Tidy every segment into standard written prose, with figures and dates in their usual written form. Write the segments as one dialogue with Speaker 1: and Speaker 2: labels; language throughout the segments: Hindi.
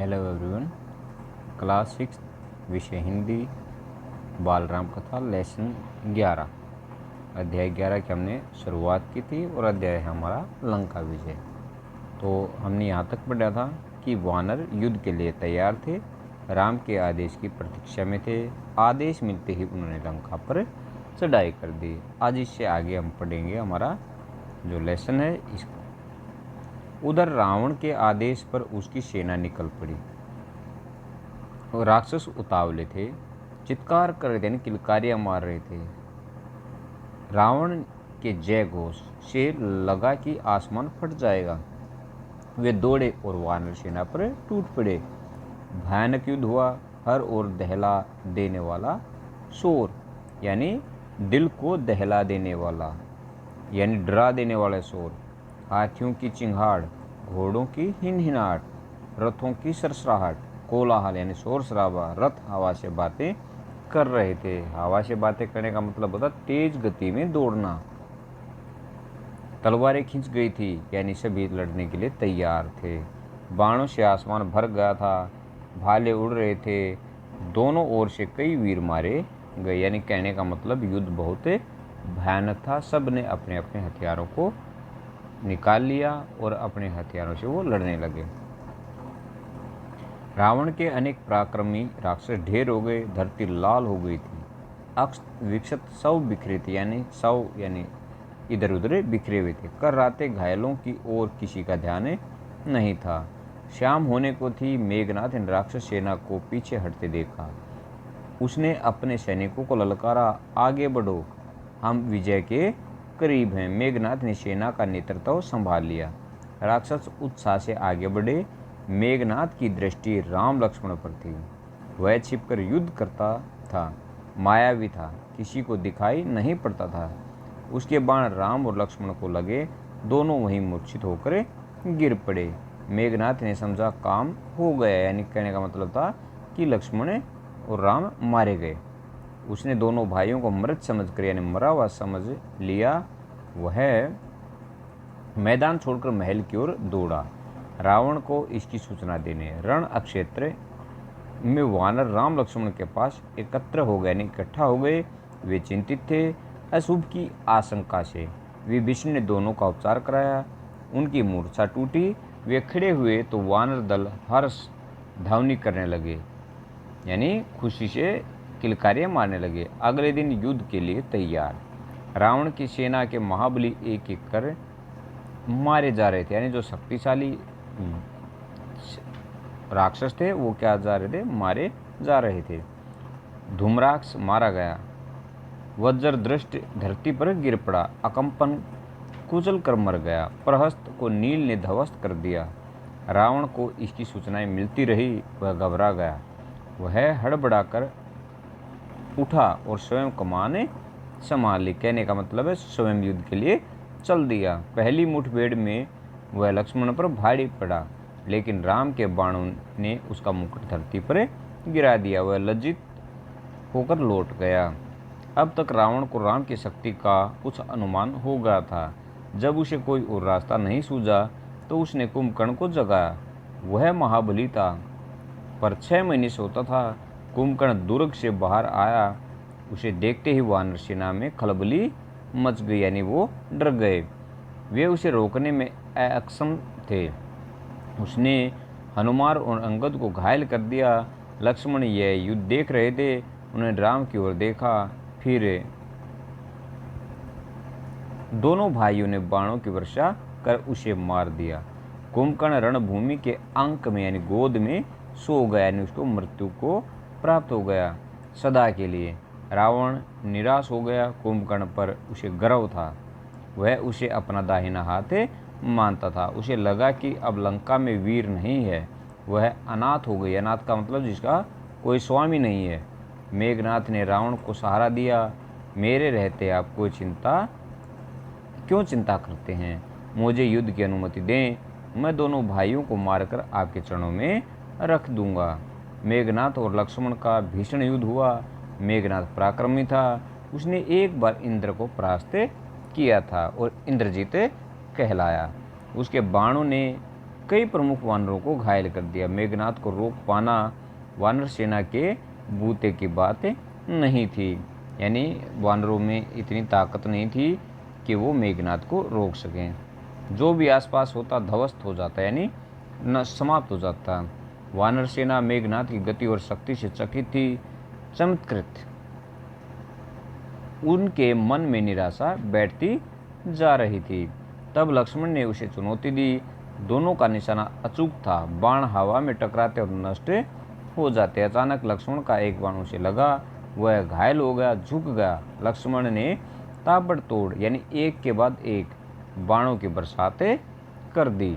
Speaker 1: Hello everyone. क्लास 6 विषय हिंदी बाल राम कथा लेसन 11 अध्याय 11 की हमने शुरुआत की थी और अध्याय है हमारा लंका विजय। तो हमने यहाँ तक पढ़ा था कि वानर युद्ध के लिए तैयार थे, राम के आदेश की प्रतीक्षा में थे। आदेश मिलते ही उन्होंने लंका पर चढ़ाई कर दी। आज इससे आगे हम पढ़ेंगे हमारा जो लेसन है इसको। उधर रावण के आदेश पर उसकी सेना निकल पड़ी और राक्षस उतावले थे, चित्कार कर रहे थे, किलकारियां मार रहे थे। रावण के जय घोष से लगा कि आसमान फट जाएगा। वे दौड़े और वानर सेना पर टूट पड़े। भयानक युद्ध हुआ। हर ओर दहला देने वाला शोर, यानी दिल को दहला देने वाला, यानी डरा देने वाला शोर। हाथियों की चिंगाड़, घोड़ों की हिनहिनाहट, रथों की सरसराहट, कोलाहल यानी शोर शराबा। रथ हवा से बातें कर रहे थे। हवा से बातें करने का मतलब होता तेज गति में दौड़ना। तलवारें खींच गई थी, यानी सभी लड़ने के लिए तैयार थे। बाणों से आसमान भर गया था, भाले उड़ रहे थे। दोनों ओर से कई वीर मारे गए, यानी कहने का मतलब युद्ध बहुत भयानक था। सब ने अपने अपने हथियारों को निकाल लिया और अपने हथियारों से वो लड़ने लगे। रावण के अनेक पराक्रमी राक्षस ढेर हो गए। धरती लाल हो गई थी। अक्ष विक्षत सब बिखरे थे, यानी इधर उधर बिखरे हुए थे। कर रातें घायलों की ओर किसी का ध्यान नहीं था। शाम होने को थी। मेघनाथ ने राक्षस सेना को पीछे हटते देखा। उसने अपने सैनिकों को ललकारा, आगे बढ़ो, हम विजय के करीब हैं। मेघनाथ ने सेना का नेतृत्व संभाल लिया। राक्षस उत्साह से आगे बढ़े। मेघनाथ की दृष्टि राम लक्ष्मण पर थी। वह छिपकर युद्ध करता था, मायावी था, किसी को दिखाई नहीं पड़ता था। उसके बाण राम और लक्ष्मण को लगे, दोनों वहीं मूर्छित होकर गिर पड़े। मेघनाथ ने समझा काम हो गया, यानी कहने का मतलब था कि लक्ष्मण और राम मारे गए। उसने दोनों भाइयों को मृत समझकर, यानी मरा हुआ समझ लिया। वह मैदान छोड़कर महल की ओर दौड़ा, रावण को इसकी सूचना देने। रण क्षेत्र में वानर राम लक्ष्मण के पास एकत्र हो गए, इकट्ठा हो गए। वे चिंतित थे अशुभ की आशंका से। विभीषण ने दोनों का उपचार कराया। उनकी मूर्छा टूटी। वे खड़े हुए तो वानर दल हर्ष ध्वनि करने लगे, यानी खुशी से किलकारियां मारने लगे। अगले दिन युद्ध के लिए तैयार। रावण की सेना के महाबली एक एक कर मारे जा रहे थे, यानी जो शक्तिशाली राक्षस थे वो क्या जा रहे थे, मारे जा रहे थे। धूम्राक्ष मारा गया। वज्र दृष्ट धरती पर गिर पड़ा, अकंपन कुचल कर मर गया। प्रहस्त को नील ने ध्वस्त कर दिया। रावण को इसकी सूचनाएं मिलती रही। वह घबरा गया। वह हड़बड़ाकर उठा और स्वयं कमान संभाल ली। कहने का मतलब है स्वयं युद्ध के लिए चल दिया। पहली मुठभेड़ में वह लक्ष्मण पर भारी पड़ा, लेकिन राम के बाणों ने उसका मुकुट धरती पर गिरा दिया। वह लज्जित होकर लौट गया। अब तक रावण को राम की शक्ति का कुछ अनुमान हो गया था। जब उसे कोई और रास्ता नहीं सूझा तो उसने कुंभकर्ण को जगाया। वह महाबली था, पर 6 महीने सोता था। कुंभकर्ण दुर्ग से बाहर आया। उसे देखते ही वानर सेना में खलबली मच गई, यानी वो डर गए। वे उसे रोकने में अक्षम थे। उसने हनुमान और अंगद को घायल कर दिया। लक्ष्मण यह युद्ध देख रहे थे। उन्होंने राम की ओर देखा, फिर दोनों भाइयों ने बाणों की वर्षा कर उसे मार दिया। कुंभकर्ण रणभूमि के अंक में, यानी गोद में सो गया, यानी उसको मृत्यु को प्राप्त हो गया सदा के लिए। रावण निराश हो गया। कुंभकर्ण पर उसे गर्व था। वह उसे अपना दाहिना हाथ मानता था। उसे लगा कि अब लंका में वीर नहीं है। वह अनाथ हो गई। अनाथ का मतलब जिसका कोई स्वामी नहीं है। मेघनाथ ने रावण को सहारा दिया। मेरे रहते आप कोई क्यों चिंता करते हैं? मुझे युद्ध की अनुमति दें, मैं दोनों भाइयों को मारकर आपके चरणों में रख दूंगा। मेघनाथ और लक्ष्मण का भीषण युद्ध हुआ। मेघनाथ पराक्रमी था। उसने एक बार इंद्र को परास्त किया था और इंद्रजीत कहलाया। उसके बाणों ने कई प्रमुख वानरों को घायल कर दिया। मेघनाद को रोक पाना वानर सेना के बूते की बात नहीं थी, यानी वानरों में इतनी ताकत नहीं थी कि वो मेघनाद को रोक सकें। जो भी आसपास होता ध्वस्त हो जाता, यानी न समाप्त हो जाता। वानर सेना मेघनाद की गति और शक्ति से चकित थी। चमत्कृत उनके मन में निराशा बैठती जा रही थी। तब लक्ष्मण ने उसे चुनौती दी। दोनों का निशाना अचूक था। बाण हवा में टकराते और नष्ट हो जाते। अचानक लक्ष्मण का एक बाण उसे लगा, वह घायल हो गया, झुक गया। लक्ष्मण ने ताबड़तोड़ यानी एक के बाद एक बाणों की बरसात कर दी।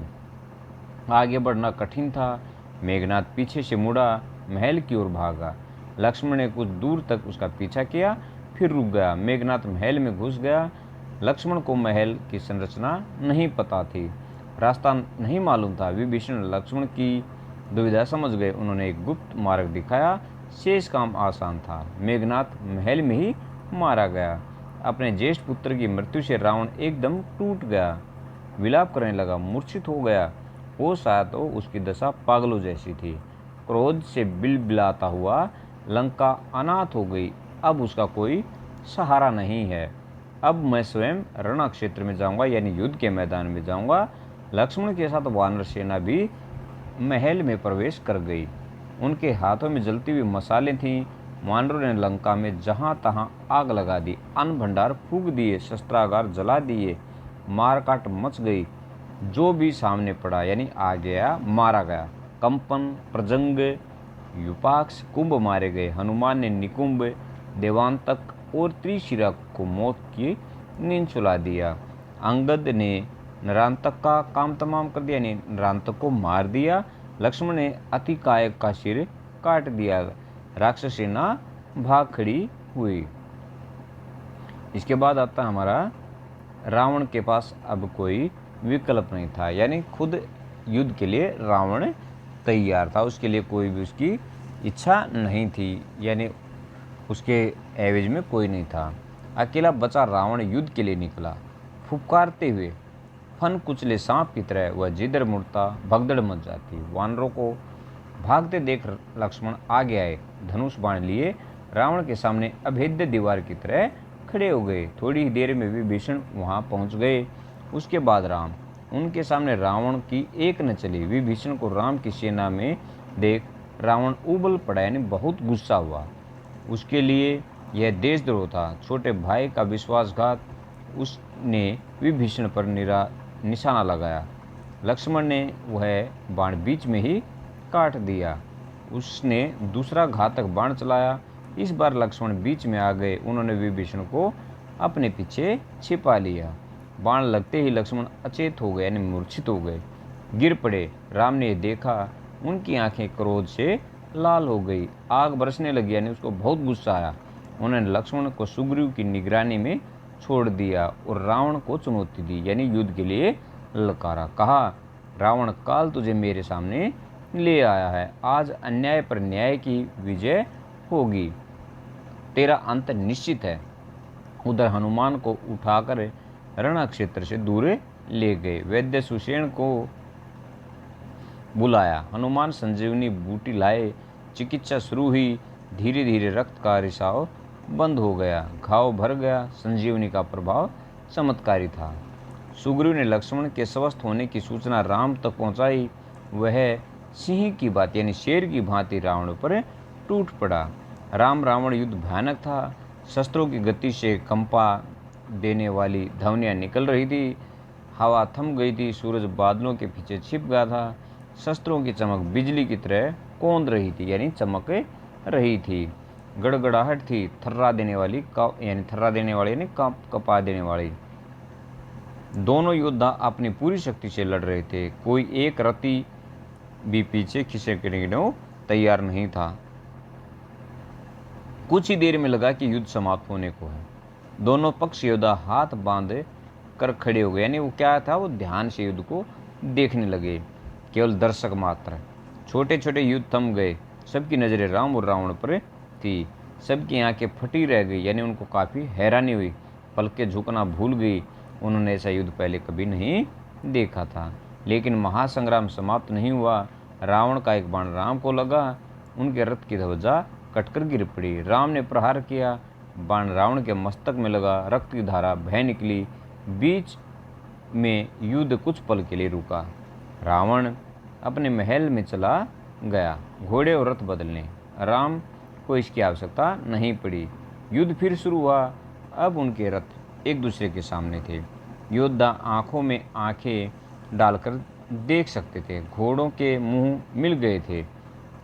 Speaker 1: आगे बढ़ना कठिन था। मेघनाद पीछे से मुड़ा, महल की ओर भागा। लक्ष्मण ने कुछ दूर तक उसका पीछा किया, फिर रुक गया। मेघनाद महल में घुस गया। लक्ष्मण को महल की संरचना नहीं पता थी, रास्ता नहीं मालूम था। विभीषण लक्ष्मण की दुविधा समझ गए। उन्होंने एक गुप्त मार्ग दिखाया। शेष काम आसान था। मेघनाद महल में ही मारा गया। अपने ज्येष्ठ पुत्र की मृत्यु से रावण एकदम टूट गया, विलाप करने लगा, मूर्छित हो गया। वो शायद तो उसकी दशा पागलों जैसी थी। क्रोध से बिलबिलाता हुआ लंका अनाथ हो गई। अब उसका कोई सहारा नहीं है। अब मैं स्वयं रण क्षेत्र में जाऊंगा, यानी युद्ध के मैदान में जाऊंगा। लक्ष्मण के साथ वानर सेना भी महल में प्रवेश कर गई। उनके हाथों में जलती हुई मसालें थीं। वानरों ने लंका में जहां तहां आग लगा दी, अन्न भंडार फूंक दिए, शस्त्रागार जला दिए, मारकाट मच गई। जो भी सामने पड़ा यानी आ गया मारा गया। कंपन, प्रजंग, युपाक्ष, कुंभ मारे गए। हनुमान ने निकुंभ, देवांतक और त्रिशिरा को मौत की नींद सुला दिया। अंगद ने नरांतक का काम तमाम कर दिया, यानी नरांतक को मार दिया। लक्ष्मण ने अतिकायक का सिर काट दिया। राक्षस सेना भाग खड़ी हुई। इसके बाद आता हमारा रावण के पास अब कोई विकल्प नहीं था, यानी खुद युद्ध के लिए रावण तैयार था। उसके लिए कोई भी उसकी इच्छा नहीं थी, यानी उसके एवज में कोई नहीं था। अकेला बचा रावण युद्ध के लिए निकला। फुफकारते हुए फन कुचले सांप की तरह वह जिधर मुड़ता भगदड़ मच जाती। वानरों को भागते देख लक्ष्मण आगे आए, धनुष बाण लिए रावण के सामने अभेद्य दीवार की तरह खड़े हो गए। थोड़ी ही देर में विभीषण वहां पहुंच गए। उसके बाद राम। उनके सामने रावण की एक न चली। विभीषण को राम की सेना में देख रावण उबल पड़ा, यानी बहुत गुस्सा हुआ। उसके लिए यह देशद्रोह था, छोटे भाई का विश्वासघात। उसने विभीषण पर निशाना लगाया। लक्ष्मण ने वह बाण बीच में ही काट दिया। उसने दूसरा घातक बाण चलाया। इस बार लक्ष्मण बीच में आ गए। उन्होंने विभीषण को अपने पीछे छिपा लिया। बाण लगते ही लक्ष्मण अचेत हो गए, यानी मूर्छित हो गए, गिर पड़े। राम ने देखा, उनकी आंखें क्रोध से लाल हो गई, आग बरसने लगी, यानी उसको बहुत गुस्सा आया। उन्होंने लक्ष्मण को सुग्रीव की निगरानी में छोड़ दिया और रावण को चुनौती दी, यानी युद्ध के लिए ललकारा। कहा, रावण काल तुझे मेरे सामने ले आया है। आज अन्याय पर न्याय की विजय होगी, तेरा अंत निश्चित है। उधर हनुमान को उठाकर रण क्षेत्र से दूर ले गए। वैद्य सुषेण को बुलाया। हनुमान संजीवनी बूटी लाए। चिकित्सा शुरू हुई। धीरे धीरे रक्त का रिसाव बंद हो गया, घाव भर गया। संजीवनी का प्रभाव चमत्कारी था। सुग्रीव ने लक्ष्मण के स्वस्थ होने की सूचना राम तक पहुंचाई। वह सिंह की बात यानी शेर की भांति रावण पर टूट पड़ा। राम रावण युद्ध भयानक था। शस्त्रों की गति से कंपा देने वाली ध्वनियाँ निकल रही थी। हवा थम गई थी। सूरज बादलों के पीछे छिप गया था। शस्त्रों की चमक बिजली की तरह कौंध रही थी, यानी चमक रही थी। गड़गड़ाहट थी, थर्रा देने वाली यानी कपा देने वाली। दोनों योद्धा अपनी पूरी शक्ति से लड़ रहे थे। कोई एक रति भी पीछे खिसकने को तैयार नहीं था। कुछ ही देर में लगा कि युद्ध समाप्त होने को है। दोनों पक्ष योद्धा हाथ बांध कर खड़े हो गए, यानी वो क्या था, वो ध्यान से युद्ध को देखने लगे, केवल दर्शक मात्र। छोटे छोटे युद्ध थम गए। सबकी नजरें राम और रावण पर थी। सबकी आंखें फटी रह गई, यानी उनको काफ़ी हैरानी हुई। पलकें झुकना भूल गई। उन्होंने ऐसा युद्ध पहले कभी नहीं देखा था। लेकिन महासंग्राम समाप्त नहीं हुआ। रावण का एक बाण राम को लगा, उनके रथ की ध्वजा कटकर गिर पड़ी। राम ने प्रहार किया, बाण रावण के मस्तक में लगा, रक्त की धारा बह निकली। बीच में युद्ध कुछ पल के लिए रुका। रावण अपने महल में चला गया घोड़े और रथ बदलने। राम को इसकी आवश्यकता नहीं पड़ी। युद्ध फिर शुरू हुआ। अब उनके रथ एक दूसरे के सामने थे। योद्धा आंखों में आंखें डालकर देख सकते थे। घोड़ों के मुंह मिल गए थे,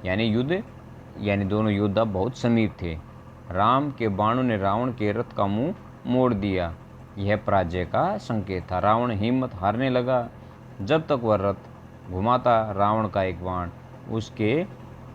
Speaker 1: यानी दोनों योद्धा बहुत समीप थे। राम के बाणों ने रावण के रथ का मुंह मोड़ दिया। यह पराजय का संकेत था। रावण हिम्मत हारने लगा। जब तक वह रथ घुमाता, रावण का एक बाण उसके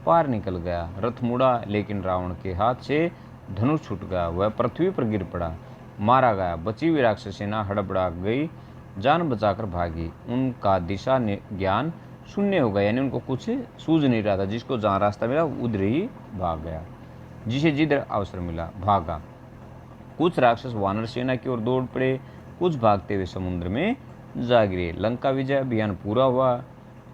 Speaker 1: पार निकल गया। रथ मुड़ा, लेकिन रावण के हाथ से धनुष छूट गया। वह पृथ्वी पर गिर पड़ा, मारा गया। बची हुई राक्षस सेना हड़बड़ा गई, जान बचाकर भागी। उनका दिशा ज्ञान शून्य हो गया, यानी उनको कुछ सूझ नहीं रहा था। जिसको जहाँ रास्ता मिला उधर ही भाग गया, जिसे जिधर अवसर मिला भागा। कुछ राक्षस वानर सेना की ओर दौड़ पड़े, कुछ भागते हुए समुद्र में जा गिरे। लंका विजय अभियान पूरा हुआ।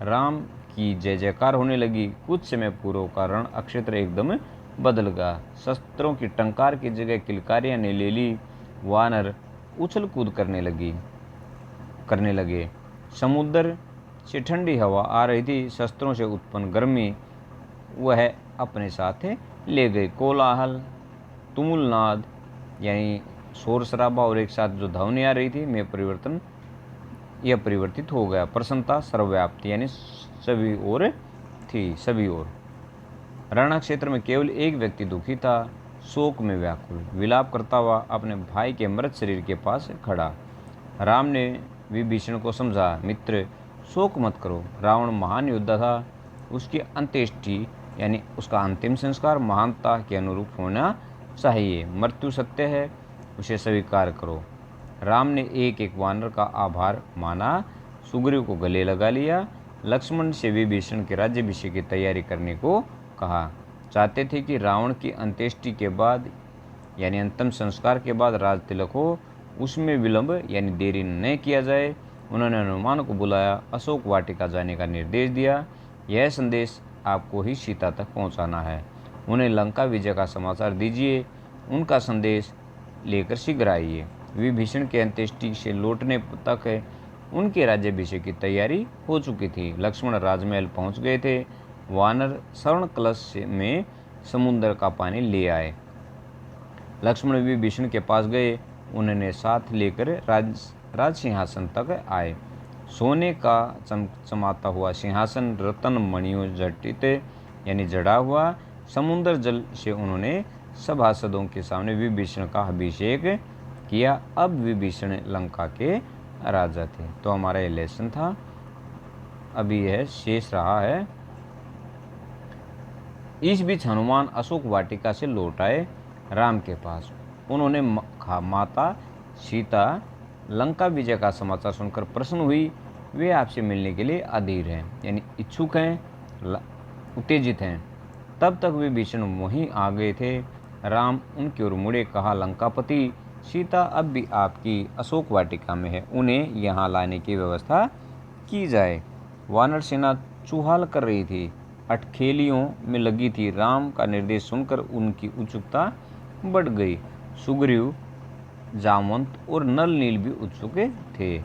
Speaker 1: राम की जय जयकार होने लगी। कुछ समय पूर्व का रण अक्षेत्र एकदम बदल गया। शस्त्रों की टंकार की जगह किलकारियां ने ले ली। वानर उछल कूद करने लगे। समुद्र से ठंडी हवा आ रही थी। शस्त्रों से उत्पन्न गर्मी वह अपने साथ ले गई। कोलाहल, तुमुलनाद यानी शोर शराबा और एक साथ जो ध्वनि आ रही थी में परिवर्तित हो गया। प्रसन्नता सर्वव्याप्ति यानी सभी ओर। रण क्षेत्र में केवल एक व्यक्ति दुखी था, शोक में व्याकुल, विलाप करता हुआ अपने भाई के मृत शरीर के पास खड़ा। राम ने विभीषण को समझा, मित्र शोक मत करो। रावण महान योद्धा था। उसकी अंत्येष्टि यानी उसका अंतिम संस्कार महानता के अनुरूप होना चाहिए। मृत्यु सत्य है, उसे स्वीकार करो। राम ने एक एक वानर का आभार माना, सुग्रीव को गले लगा लिया। लक्ष्मण से विभीषण के राज्याभिषेक की तैयारी करने को कहा। चाहते थे कि रावण की अंत्येष्टि के बाद यानी अंतिम संस्कार के बाद राज तिलक हो, उसमें विलंब यानी देरी न किया जाए। उन्होंने हनुमान को बुलाया, अशोक वाटिका जाने का निर्देश दिया। यह संदेश आपको ही सीता तक पहुंचाना है। उन्हें लंका विजय का समाचार दीजिए। उनका संदेश लेकर शीघ्र आइए। विभीषण के अंत्येष्टि से लौटने तक उनके राज्याभिषेक की तैयारी हो चुकी थी। लक्ष्मण राजमहल पहुंच गए थे। वानर स्वर्ण कलश में समुद्र का पानी ले आए। लक्ष्मण विभीषण के पास गए, उन्होंने साथ लेकर राज सिंहासन तक आए। सोने का चमचमाता हुआ सिंहासन रत्न मणियों जटित यानी जड़ा हुआ। समुद्र जल से उन्होंने सभासदों के सामने विभीषण का अभिषेक किया। अब विभीषण लंका के राजा थे। तो हमारा ये लेसन था, अभी यह शेष रहा है। इस बीच हनुमान अशोक वाटिका से लौट आए राम के पास। उन्होंने माता सीता लंका विजय का समाचार सुनकर प्रसन्न हुई। वे आपसे मिलने के लिए अधीर हैं यानी इच्छुक हैं, उत्तेजित हैं। तब तक विभीषण वहीं आ गए थे। राम उनकी ओर मुड़े, कहा, लंकापति, सीता अब भी आपकी अशोक वाटिका में है, उन्हें यहाँ लाने की व्यवस्था की जाए। वानर सेना चुहाल कर रही थी, अटखेलियों में लगी थी। राम का निर्देश सुनकर उनकी उत्सुकता बढ़ गई। सुग्रीव, जामवंत और नल नील भी उत्सुक थे।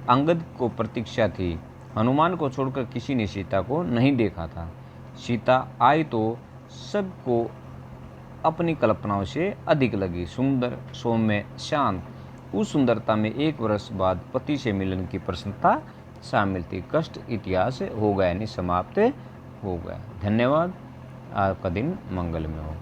Speaker 1: अंगद को प्रतीक्षा थी। हनुमान को छोड़कर किसी ने सीता को नहीं देखा था। सीता आई तो सबको अपनी कल्पनाओं से अधिक लगी। सुंदर, सौम्य, शांत। उस सुंदरता में 1 वर्ष बाद पति से मिलन की प्रसन्नता शामिल थी। कष्ट इतिहास हो गया यानी समाप्त हो गया। धन्यवाद। आपका दिन मंगलमय हो।